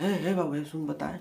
है बाबू है, सुन बताएं।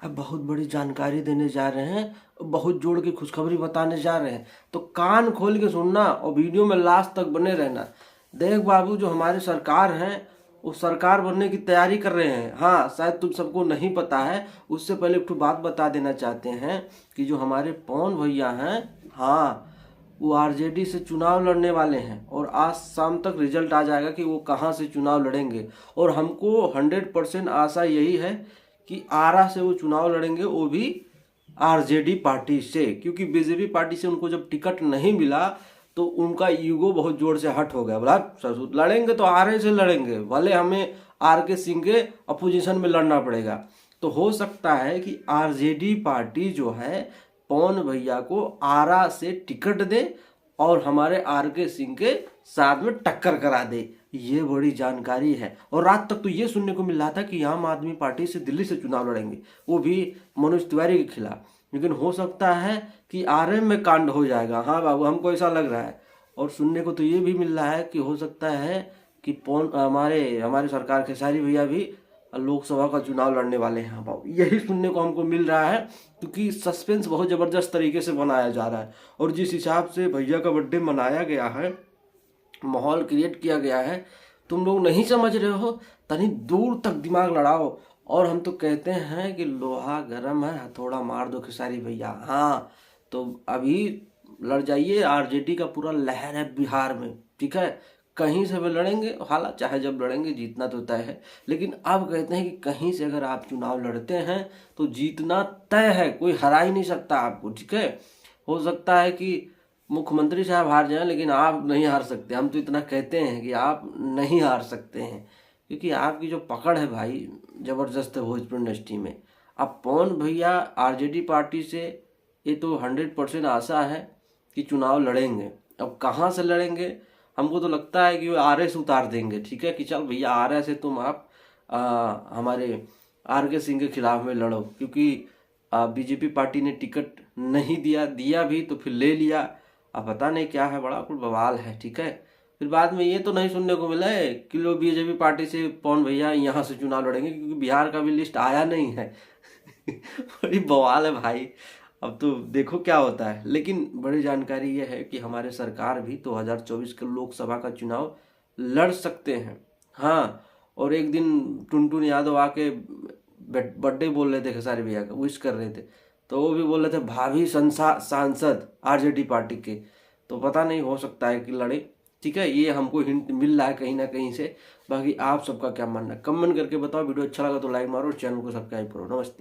अब बहुत बड़ी जानकारी देने जा रहे हैं, बहुत जोड़ की खुशखबरी बताने जा रहे हैं, तो कान खोल के सुनना और वीडियो में लास्ट तक बने रहना। देख बाबू, जो हमारी सरकार है वो सरकार बनने की तैयारी कर रहे हैं। हाँ, शायद तुम सबको नहीं पता है। उससे पहले एक बात बता देना चाहते हैं कि जो हमारे पवन भैया हैं, हाँ, वो आरजेडी से चुनाव लड़ने वाले हैं और आज शाम तक रिजल्ट आ जाएगा कि वो कहाँ से चुनाव लड़ेंगे। और हमको 100% आशा यही है कि आरा से वो चुनाव लड़ेंगे, वो भी आरजेडी पार्टी से, क्योंकि बीजेपी पार्टी से उनको जब टिकट नहीं मिला तो उनका ईगो बहुत जोर से हट हो गया। बोला ससुर लड़ेंगे तो आरए से लड़ेंगे, भले हमें आर के सिंह के अपोजिशन में लड़ना पड़ेगा। तो हो सकता है कि आरजेडी पार्टी जो है पवन भैया को आरा से टिकट दे और हमारे आर के सिंह के साथ में टक्कर करा दे। ये बड़ी जानकारी है। और रात तक तो ये सुनने को मिल रहा था कि आम आदमी पार्टी से दिल्ली से चुनाव लड़ेंगे, वो भी मनोज तिवारी के खिलाफ। लेकिन हो सकता है कि आरएम में कांड हो जाएगा। हाँ बाबू, हमको ऐसा लग रहा है। और सुनने को तो ये भी मिल रहा है कि हो सकता है कि हमारे सरकार खेसारी भैया भी लोकसभा का चुनाव लड़ने वाले हैं। बाबू, यही सुनने को हमको मिल रहा है, क्योंकि सस्पेंस बहुत ज़बरदस्त तरीके से बनाया जा रहा है। और जिस हिसाब से भैया का बर्थडे मनाया गया है, माहौल क्रिएट किया गया है, तुम लोग नहीं समझ रहे हो। तनी दूर तक दिमाग लड़ाओ। और हम तो कहते हैं कि लोहा गर्म है, हथौड़ा मार दो खेसारी भैया। हाँ, तो अभी लड़ जाइए। आरजेडी का पूरा लहर है बिहार में, ठीक है। कहीं से भी लड़ेंगे, हालांकि चाहे जब लड़ेंगे जीतना तो तय है। लेकिन अब कहते हैं कि कहीं से अगर आप चुनाव लड़ते हैं तो जीतना तय है, कोई हरा ही नहीं सकता आपको, ठीक है। हो सकता है कि मुख्यमंत्री साहब हार जाएं, लेकिन आप नहीं हार सकते। हम तो इतना कहते हैं कि आप नहीं हार सकते हैं, क्योंकि आपकी जो पकड़ है भाई ज़बरदस्त है भोजपुरी इंडस्ट्री में। अब पवन भैया आरजेडी पार्टी से ये तो 100% आशा है कि चुनाव लड़ेंगे। अब कहाँ से लड़ेंगे, हमको तो लगता है कि वो आरए से उतार देंगे, ठीक है, कि चल भैया आरए से तुम आप हमारे आर के सिंह के खिलाफ में लड़ो। क्योंकि बीजेपी पार्टी ने टिकट नहीं दिया भी तो फिर ले लिया। अब पता नहीं क्या है, बड़ा कुछ बवाल है, ठीक है। फिर बाद में ये तो नहीं सुनने को मिला है कि लोग बीजेपी पार्टी से पवन भैया यहाँ से चुनाव लड़ेंगे, क्योंकि बिहार का भी लिस्ट आया नहीं है। बड़ी बवाल है भाई। अब तो देखो क्या होता है। लेकिन बड़ी जानकारी ये है कि हमारे सरकार भी 2024 के लोकसभा का चुनाव लड़ सकते हैं। हाँ, और एक दिन टुनटुन यादव आके बर्थडे बोल रहे थे खेसारी भैया का, विश कर रहे थे, तो वो भी बोल रहे थे भावी सांसद आरजेडी पार्टी के। तो पता नहीं, हो सकता है कि लड़े, ठीक है। ये हमको हिंट मिल रहा है कहीं ना कहीं से। बाकी आप सबका क्या मानना है कमेंट करके बताओ। वीडियो अच्छा लगा तो लाइक मारो और चैनल को सब्सक्राइब करो। नमस्ते।